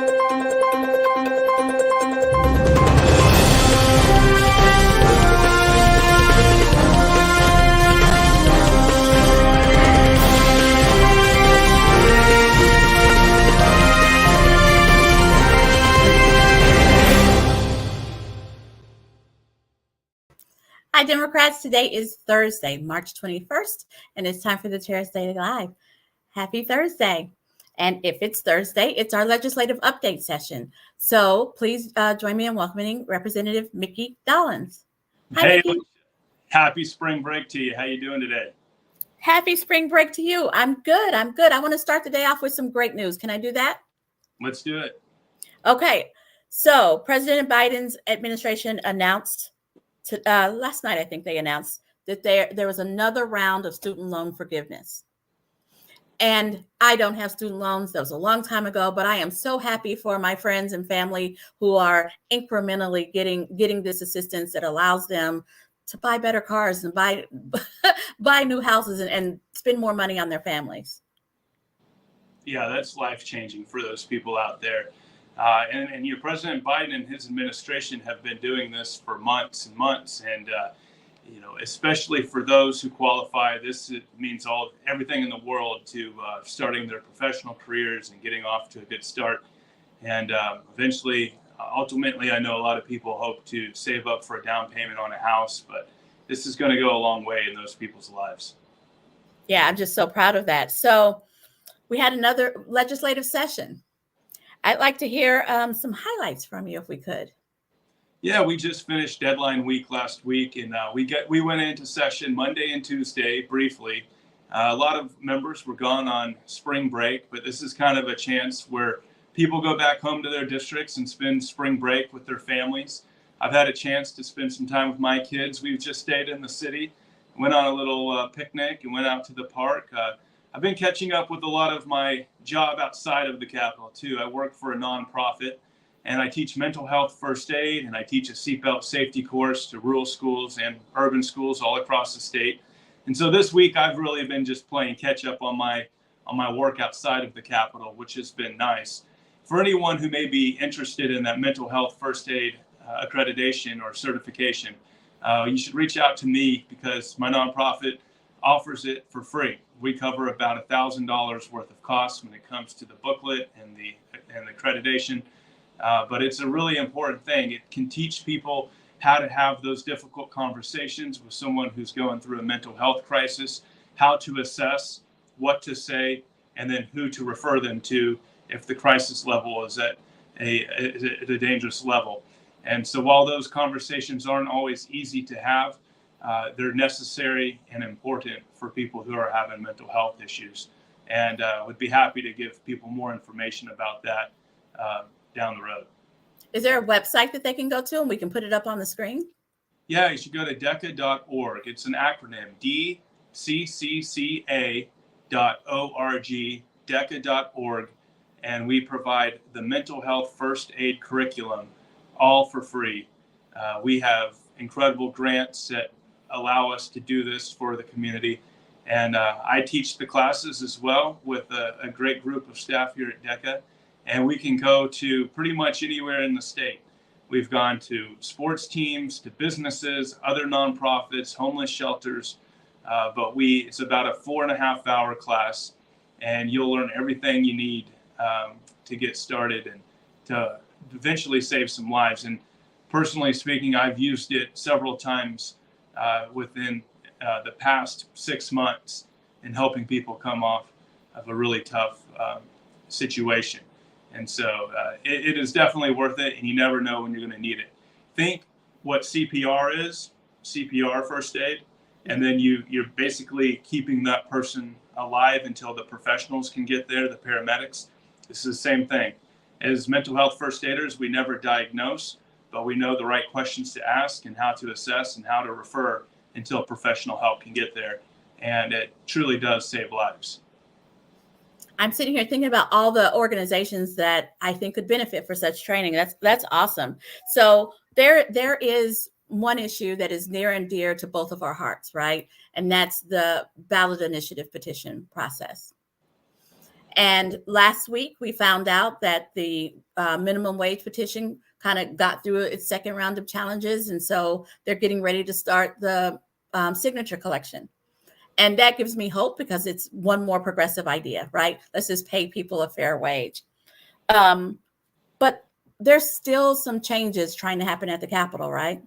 Hi, Democrats. Today is Thursday, March 21st, and it's time for the Chair's Daily Live. Happy Thursday. And if it's Thursday, it's our legislative update session. So please join me in welcoming Representative Mikey Dollens. Hi, hey, Mickey. Happy spring break to you. How you doing today? Happy spring break to you. I'm good. I want to start the day off with some great news. Can I do that? Let's do it. Okay. So President Biden's administration announced last night, I think they announced that there was another round of student loan forgiveness. And I don't have student loans. That was a long time ago, but I am so happy for my friends and family who are incrementally getting this assistance that allows them to buy better cars and buy new houses and spend more money on their families. Yeah, that's life-changing for those people out there. And President Biden and his administration have been doing this for months and months. And, especially for those who qualify, this means everything in the world to starting their professional careers and getting off to a good start. And ultimately, I know a lot of people hope to save up for a down payment on a house, but this is going to go a long way in those people's lives. Yeah, I'm just so proud of that. So we had another legislative session. I'd like to hear some highlights from you if we could. Yeah, we just finished deadline week last week, and we went into session Monday and Tuesday briefly. A lot of members were gone on spring break, but this is kind of a chance where people go back home to their districts and spend spring break with their families. I've had a chance to spend some time with my kids. We've just stayed in the city, went on a little picnic, and went out to the park. I've been catching up with a lot of my job outside of the Capitol, too. I work for a nonprofit, and I teach mental health first aid, and I teach a seatbelt safety course to rural schools and urban schools all across the state. And so this week, I've really been just playing catch up on my work outside of the Capitol, which has been nice. For anyone who may be interested in that mental health first aid accreditation or certification, you should reach out to me because my nonprofit offers it for free. We cover about $1,000 worth of costs when it comes to the booklet and the accreditation. But it's a really important thing. It can teach people how to have those difficult conversations with someone who's going through a mental health crisis, how to assess, what to say, and then who to refer them to if the crisis level is at a dangerous level. And so while those conversations aren't always easy to have, they're necessary and important for people who are having mental health issues. And would be happy to give people more information about that down the road. Is there a website that they can go to and we can put it up on the screen? Yeah, you should go to DECA.org. It's an acronym, DCCCA.org, DECA.org. And we provide the mental health first aid curriculum all for free. We have incredible grants that allow us to do this for the community. And I teach the classes as well with a great group of staff here at DECA. And we can go to pretty much anywhere in the state. We've gone to sports teams, to businesses, other nonprofits, homeless shelters. But it's about a 4.5-hour class, and you'll learn everything you need to get started and to eventually save some lives. And personally speaking, I've used it several times within the past 6 months in helping people come off of a really tough situation. And so it is definitely worth it, and you never know when you're going to need it. Think what CPR is, CPR first aid, and then you're basically keeping that person alive until the professionals can get there, the paramedics. This is the same thing. As mental health first aiders, we never diagnose, but we know the right questions to ask and how to assess and how to refer until professional help can get there. And it truly does save lives. I'm sitting here thinking about all the organizations that I think could benefit for such training. That's awesome. So there is one issue that is near and dear to both of our hearts, right? And that's the ballot initiative petition process. And last week, we found out that the minimum wage petition kind of got through its second round of challenges. And so they're getting ready to start the signature collection. And that gives me hope because it's one more progressive idea, right? Let's just pay people a fair wage. But there's still some changes trying to happen at the Capitol, right?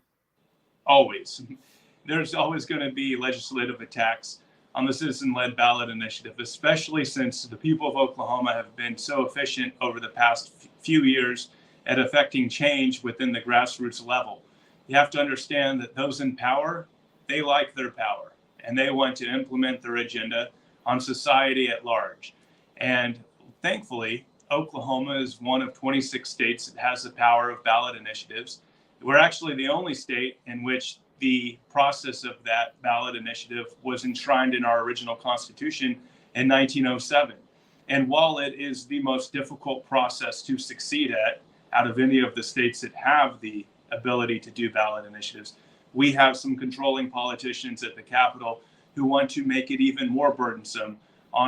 Always. There's always going to be legislative attacks on the citizen-led ballot initiative, especially since the people of Oklahoma have been so efficient over the past few years at affecting change within the grassroots level. You have to understand that those in power, they like their power, and they want to implement their agenda on society at large. And thankfully, Oklahoma is one of 26 states that has the power of ballot initiatives. We're actually the only state in which the process of that ballot initiative was enshrined in our original Constitution in 1907. And while it is the most difficult process to succeed at out of any of the states that have the ability to do ballot initiatives, we have some controlling politicians at the Capitol who want to make it even more burdensome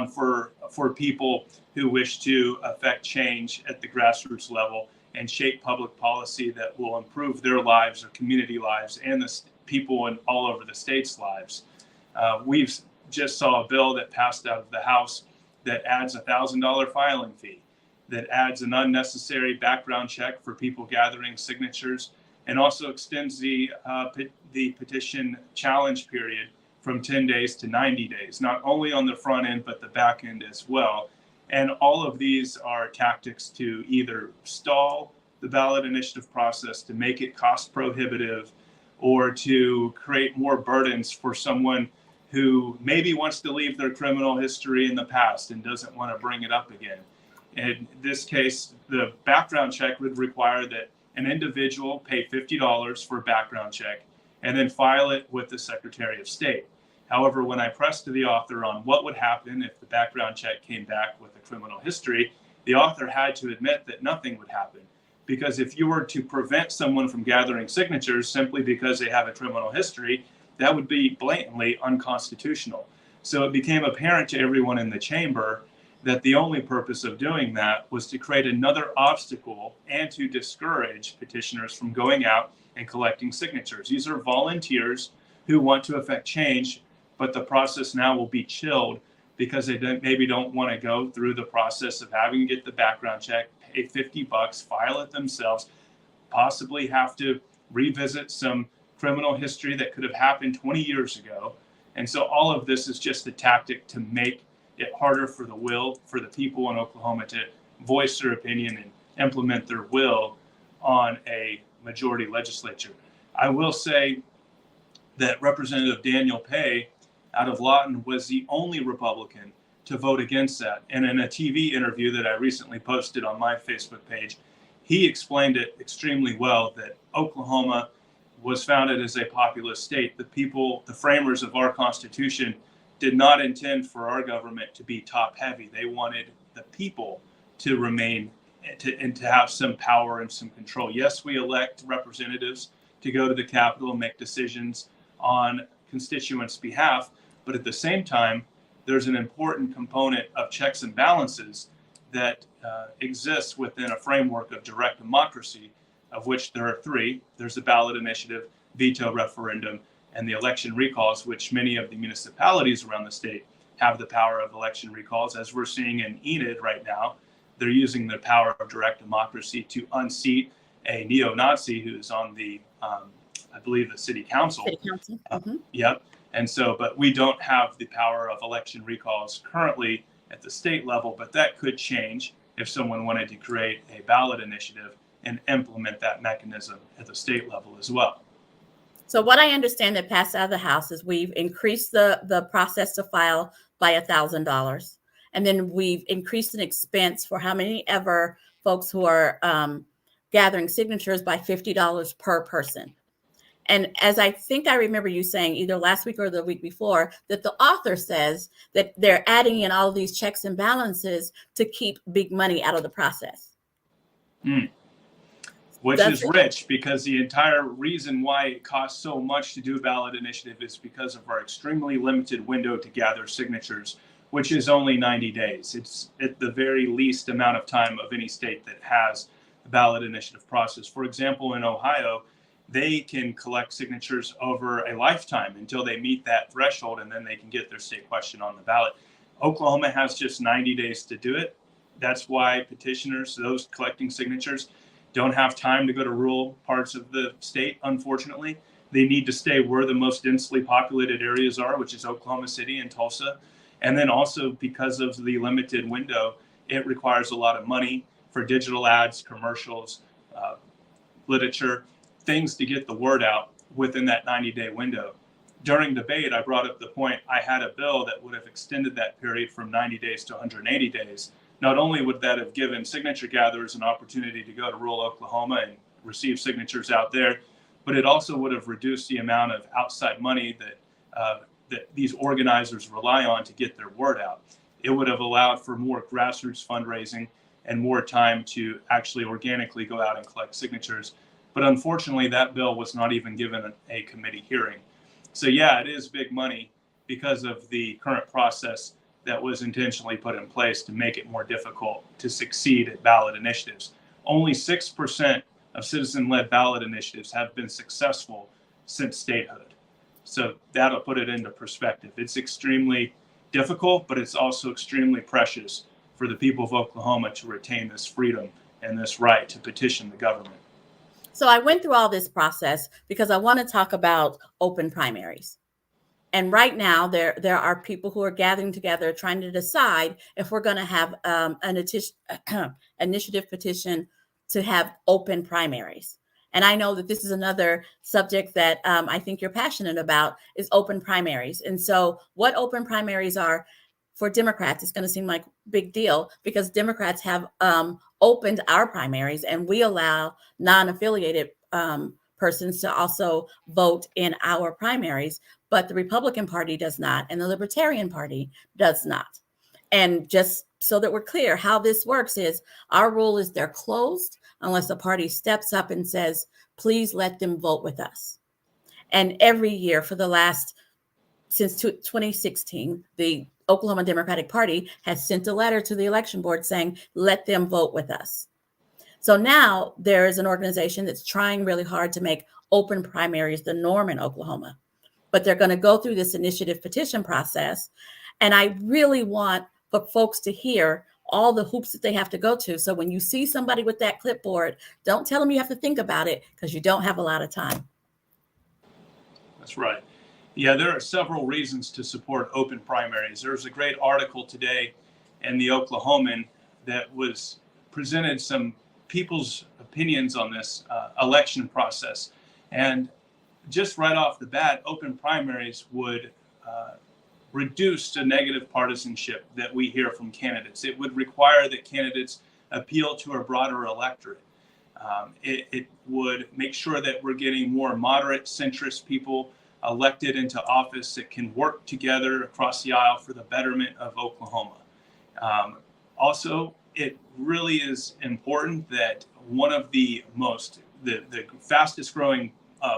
for people who wish to affect change at the grassroots level and shape public policy that will improve their lives or community lives and the people in all over the state's lives. We've just saw a bill that passed out of the House that adds $1,000 filing fee, that adds an unnecessary background check for people gathering signatures, and also extends the petition challenge period from 10 days to 90 days, not only on the front end, but the back end as well. And all of these are tactics to either stall the ballot initiative process, to make it cost prohibitive, or to create more burdens for someone who maybe wants to leave their criminal history in the past and doesn't want to bring it up again. In this case, the background check would require that an individual pay $50 for a background check and then file it with the Secretary of State. However, when I pressed to the author on what would happen if the background check came back with a criminal history, the author had to admit that nothing would happen. Because if you were to prevent someone from gathering signatures simply because they have a criminal history, that would be blatantly unconstitutional. So it became apparent to everyone in the chamber that the only purpose of doing that was to create another obstacle and to discourage petitioners from going out and collecting signatures. These are volunteers who want to affect change, but the process now will be chilled because they maybe don't want to go through the process of having to get the background check, pay $50, file it themselves, possibly have to revisit some criminal history that could have happened 20 years ago. And so all of this is just a tactic to make it harder for the people in Oklahoma to voice their opinion and implement their will on a majority legislature. I will say that Representative Daniel Pay out of Lawton was the only Republican to vote against that. And in a TV interview that I recently posted on my Facebook page, he explained it extremely well that Oklahoma was founded as a populous state. The people, the framers of our Constitution, did not intend for our government to be top heavy. They wanted the people to remain and to have some power and some control. Yes, we elect representatives to go to the Capitol and make decisions on constituents' behalf, but at the same time, there's an important component of checks and balances that exists within a framework of direct democracy, of which there are three. There's the ballot initiative, veto referendum, and the election recalls, which many of the municipalities around the state have the power of election recalls. As we're seeing in Enid right now, they're using the power of direct democracy to unseat a neo-Nazi who's on the, I believe, the city council. City council. Yep. And so, but we don't have the power of election recalls currently at the state level, but that could change if someone wanted to create a ballot initiative and implement that mechanism at the state level as well. So what I understand that passed out of the House is we've increased the process to file by $1,000. And then we've increased an expense for how many ever folks who are gathering signatures by $50 per person. And as I think I remember you saying either last week or the week before, that the author says that they're adding in all of these checks and balances to keep big money out of the process. Which is rich, because the entire reason why it costs so much to do a ballot initiative is because of our extremely limited window to gather signatures which is only 90 days. It's at the very least amount of time of any state that has a ballot initiative process. For example, in Ohio, they can collect signatures over a lifetime until they meet that threshold, and then they can get their state question on the ballot. Oklahoma has just 90 days to do it. That's why petitioners, those collecting signatures, don't have time to go to rural parts of the state, unfortunately. They need to stay where the most densely populated areas are, which is Oklahoma City and Tulsa. And then also, because of the limited window, it requires a lot of money for digital ads, commercials, literature, things to get the word out within that 90-day window. During debate, I brought up the point, I had a bill that would have extended that period from 90 days to 180 days. Not only would that have given signature gatherers an opportunity to go to rural Oklahoma and receive signatures out there, but it also would have reduced the amount of outside money that these organizers rely on to get their word out. It would have allowed for more grassroots fundraising and more time to actually organically go out and collect signatures. But unfortunately, that bill was not even given a committee hearing. So yeah, it is big money because of the current process that was intentionally put in place to make it more difficult to succeed at ballot initiatives. Only 6% of citizen-led ballot initiatives have been successful since statehood. So that'll put it into perspective. It's extremely difficult, but it's also extremely precious for the people of Oklahoma to retain this freedom and this right to petition the government. So I went through all this process because I want to talk about open primaries. And right now, there are people who are gathering together trying to decide if we're going to have an initiative petition to have open primaries. And I know that this is another subject that I think you're passionate about is open primaries. And so what open primaries are for Democrats, it's going to seem like a big deal because Democrats have opened our primaries and we allow non-affiliated persons to also vote in our primaries, but the Republican Party does not, and the Libertarian Party does not. And just so that we're clear, how this works is our rule is they're closed unless a party steps up and says, please let them vote with us. And every year since 2016, the Oklahoma Democratic Party has sent a letter to the election board saying, let them vote with us. So now there is an organization that's trying really hard to make open primaries the norm in Oklahoma, but they're going to go through this initiative petition process. And I really want for folks to hear all the hoops that they have to go to. So when you see somebody with that clipboard, don't tell them you have to think about it because you don't have a lot of time. That's right. Yeah, there are several reasons to support open primaries. There was a great article today in the Oklahoman that was presented some people's opinions on this election process. And just right off the bat, open primaries would reduce the negative partisanship that we hear from candidates. It would require that candidates appeal to a broader electorate. It would make sure that we're getting more moderate centrist people elected into office that can work together across the aisle for the betterment of Oklahoma. Also, it really is important that one of the fastest growing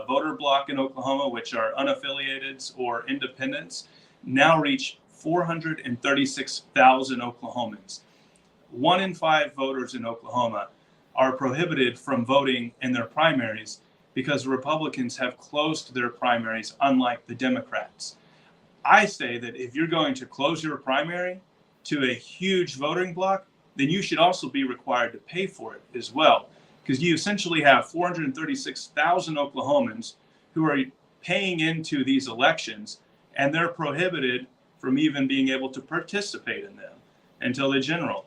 voter bloc in Oklahoma, which are unaffiliated or independents, now reach 436,000 Oklahomans. 1 in 5 voters in Oklahoma are prohibited from voting in their primaries because Republicans have closed their primaries, unlike the Democrats. I say that if you're going to close your primary to a huge voting bloc, then you should also be required to pay for it as well, because you essentially have 436,000 Oklahomans who are paying into these elections, and they're prohibited from even being able to participate in them until the general.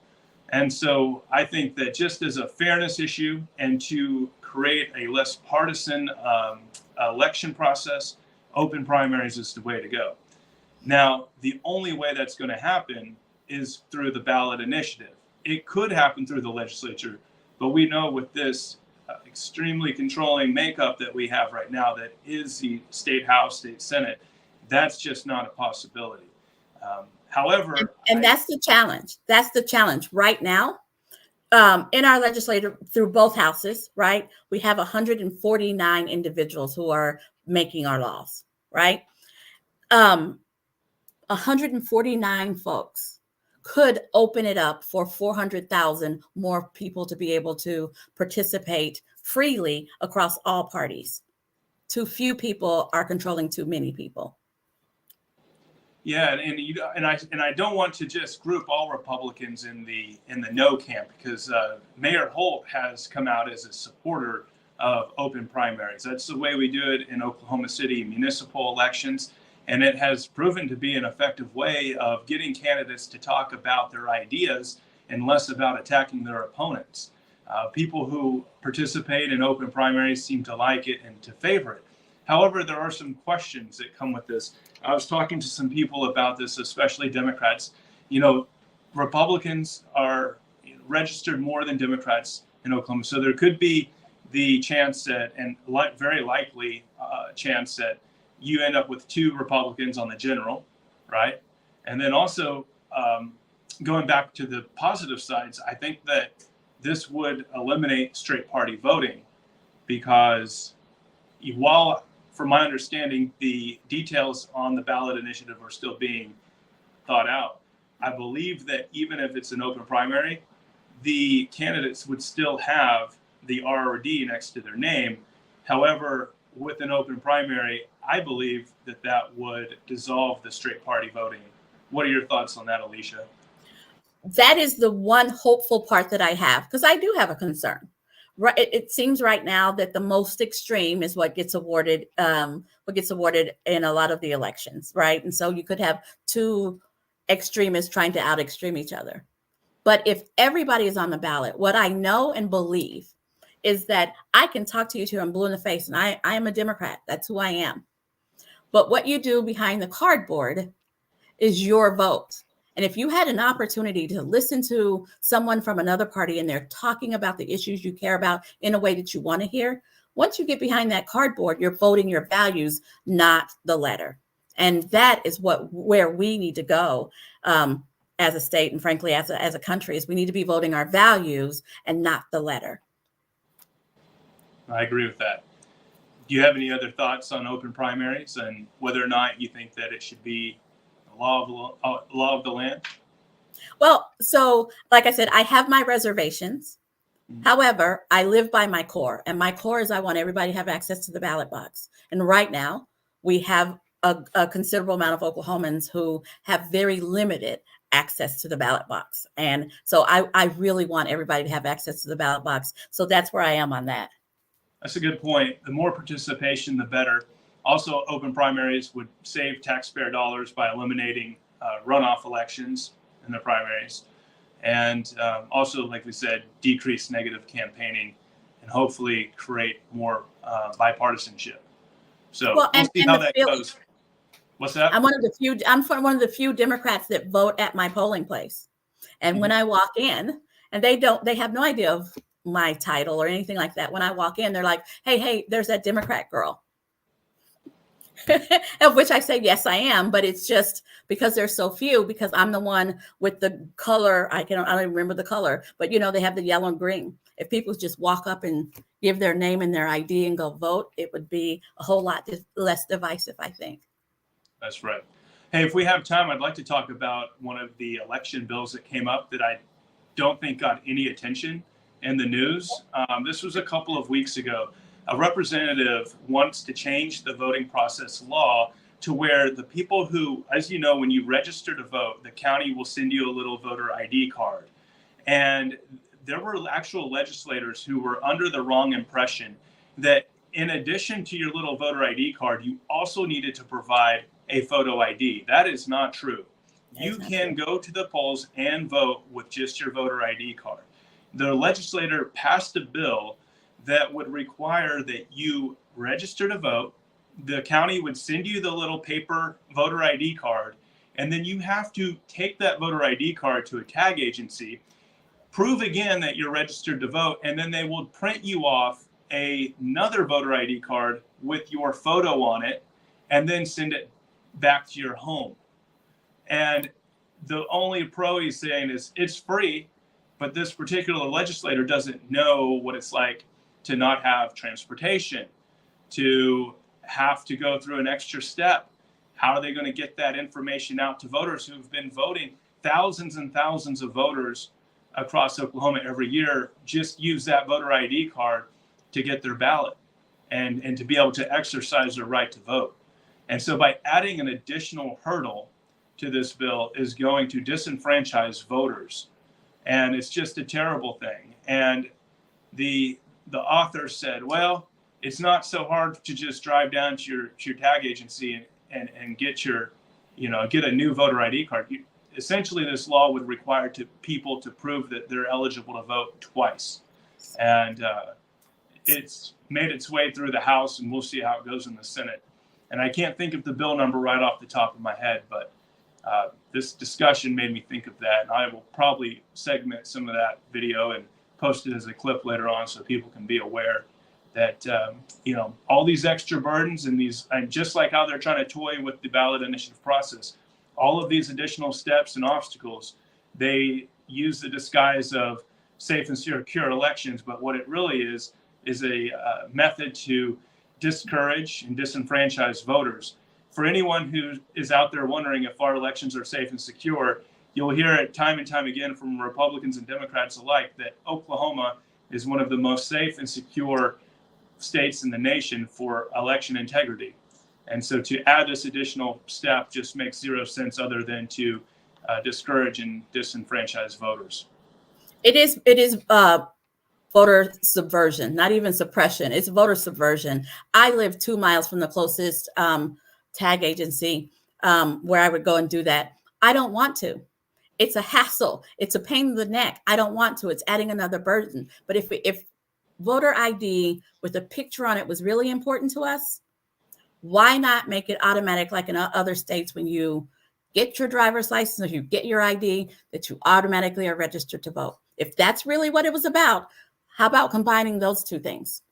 And so I think that just as a fairness issue and to create a less partisan election process, open primaries is the way to go. Now, the only way that's going to happen is through the ballot initiative. It could happen through the legislature, but we know with this extremely controlling makeup that we have right now, that is the state House, state Senate, that's just not a possibility. However, that's the challenge. That's the challenge right now. In our legislature, through both houses, right, we have 149 individuals who are making our laws, right? 149 folks could open it up for 400,000 more people to be able to participate freely across all parties. Too few people are controlling too many people. Yeah, and I don't want to just group all Republicans in the no camp, because Mayor Holt has come out as a supporter of open primaries. That's the way we do it in Oklahoma City municipal elections, and it has proven to be an effective way of getting candidates to talk about their ideas and less about attacking their opponents. People who participate in open primaries seem to like it and to favor it. However, there are some questions that come with this. I was talking to some people about this, especially Democrats. Republicans are registered more than Democrats in Oklahoma. So there could be the chance that, and very likely chance that you end up with 2 Republicans on the general, right? And then also going back to the positive sides, I think that this would eliminate straight party voting, because while, from my understanding, the details on the ballot initiative are still being thought out, I believe that even if it's an open primary, the candidates would still have the R or D next to their name. However, with an open primary, I believe that would dissolve the straight party voting. What are your thoughts on that, Alicia? That is the one hopeful part that I have, because I do have a concern. Right, it seems right now that the most extreme is what gets awarded in a lot of the elections, right? And so you could have 2 extremists trying to out extreme each other. But if everybody is on the ballot, what I know and believe is that I can talk to you till I'm blue in the face, and I am a Democrat. That's who I am. But what you do behind the cardboard is your vote. And if you had an opportunity to listen to someone from another party and they're talking about the issues you care about in a way that you want to hear, once you get behind that cardboard, you're voting your values, not the letter. And that is where we need to go as a state, and frankly, as a country, is we need to be voting our values and not the letter. I agree with that. Do you have any other thoughts on open primaries and whether or not you think that it should be law of the land? Well, so like I said, I have my reservations. Mm-hmm. However, I live by my core, and my core is I want everybody to have access to the ballot box. And right now, we have a considerable amount of Oklahomans who have very limited access to the ballot box. And so I really want everybody to have access to the ballot box. So that's where I am on that. That's a good point. The more participation, the better. Also, open primaries would save taxpayer dollars by eliminating runoff elections in the primaries. And also, like we said, decrease negative campaigning and hopefully create more bipartisanship. So we'll see how that goes. What's that? I'm one of the few Democrats that vote at my polling place. And when I walk in, and they have no idea of my title or anything like that. When I walk in, they're like, hey, there's that Democrat girl. Of which I say, yes, I am, but it's just because there's so few, because I'm the one with the color. I don't even remember the color, but they have the yellow and green. If people just walk up and give their name and their ID and go vote, it would be a whole lot less divisive, I think. That's right. Hey, if we have time, I'd like to talk about one of the election bills that came up that I don't think got any attention in the news. This was a couple of weeks ago. A representative wants to change the voting process law to where the people who, as you know, when you register to vote, the county will send you a little voter ID card. And there were actual legislators who were under the wrong impression that in addition to your little voter ID card, you also needed to provide a photo ID. That is not true. You can go to the polls and vote with just your voter ID card. The legislator passed a bill that would require that you register to vote. The county would send you the little paper voter ID card, and then you have to take that voter ID card to a tag agency, prove again that you're registered to vote, and then they will print you off another voter ID card with your photo on it, and then send it back to your home. And the only pro he's saying is it's free, but this particular legislator doesn't know what it's like to not have transportation, to have to go through an extra step, How are they going to get that information out to voters who've been voting? Thousands and thousands of voters across Oklahoma every year just use that voter ID card to get their ballot and to be able to exercise their right to vote. And so by adding an additional hurdle to this bill is going to disenfranchise voters. And it's just a terrible thing. And the author said, well, it's not so hard to just drive down to your tag agency and get get a new voter ID card. Essentially, this law would require people to prove that they're eligible to vote twice. And it's made its way through the House, and we'll see how it goes in the Senate. And I can't think of the bill number right off the top of my head, but this discussion made me think of that. And I will probably segment some of that video and post it as a clip later on so people can be aware that, all these extra burdens and just like how they're trying to toy with the ballot initiative process, all of these additional steps and obstacles, they use the disguise of safe and secure elections. But what it really is a method to discourage and disenfranchise voters. For anyone who is out there wondering if our elections are safe and secure, you'll hear it time and time again from Republicans and Democrats alike that Oklahoma is one of the most safe and secure states in the nation for election integrity. And so to add this additional step just makes zero sense other than to discourage and disenfranchise voters. It is voter subversion, not even suppression. It's voter subversion. I live 2 miles from the closest tag agency where I would go and do that. I don't want to. It's a hassle. It's a pain in the neck. I don't want to. It's adding another burden. But if voter ID with a picture on it was really important to us, why not make it automatic like in other states when you get your driver's license or you get your ID that you automatically are registered to vote? If that's really what it was about, how about combining those two things?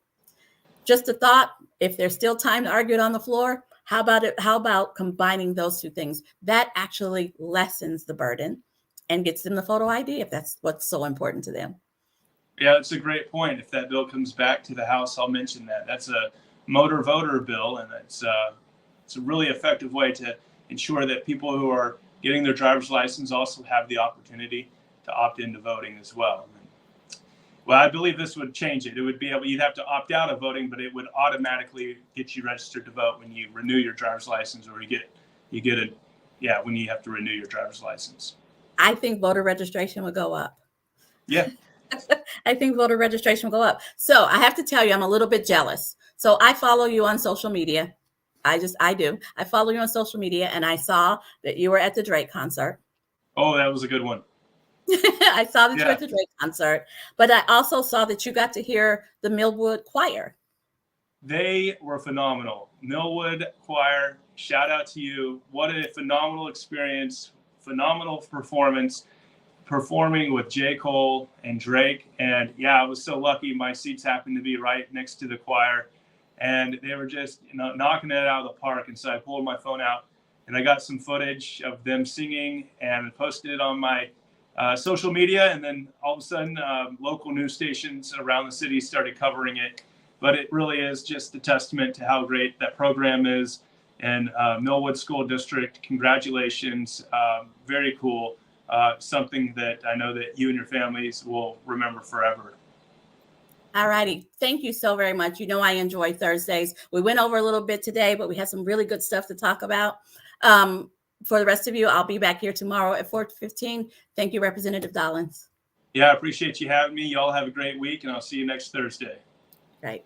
Just a thought, if there's still time to argue it on the floor, how about combining those two things? That actually lessens the burden and gets them the photo ID if that's what's so important to them. Yeah, that's a great point. If that bill comes back to the House, I'll mention that. That's a motor voter bill, and it's a really effective way to ensure that people who are getting their driver's license also have the opportunity to opt into voting as well. Well, I believe this would change it. It would be you'd have to opt out of voting, but it would automatically get you registered to vote when you renew your driver's license, or when you have to renew your driver's license. I think voter registration would go up. Yeah. I think voter registration will go up. So I have to tell you, I'm a little bit jealous. So I follow you on social media. I do. I follow you on social media, and I saw that you were at the Drake concert. Oh, that was a good one. I saw that you were at the Drake concert, but I also saw that you got to hear the Millwood Choir. They were phenomenal. Millwood Choir, shout out to you. What a phenomenal experience, phenomenal performance, performing with J. Cole and Drake. And yeah, I was so lucky. My seats happened to be right next to the choir, and they were just knocking it out of the park. And so I pulled my phone out and I got some footage of them singing and posted it on my social media. And then all of a sudden, local news stations around the city started covering it. But it really is just a testament to how great that program is. And Millwood School District, congratulations. Very cool. Something that I know that you and your families will remember forever. All righty. Thank you so very much. You know, I enjoy Thursdays. We went over a little bit today, but we had some really good stuff to talk about. For the rest of you, I'll be back here tomorrow at 4:15. Thank you, Representative Dollens. Yeah, I appreciate you having me. Y'all have a great week, and I'll see you next Thursday. Right.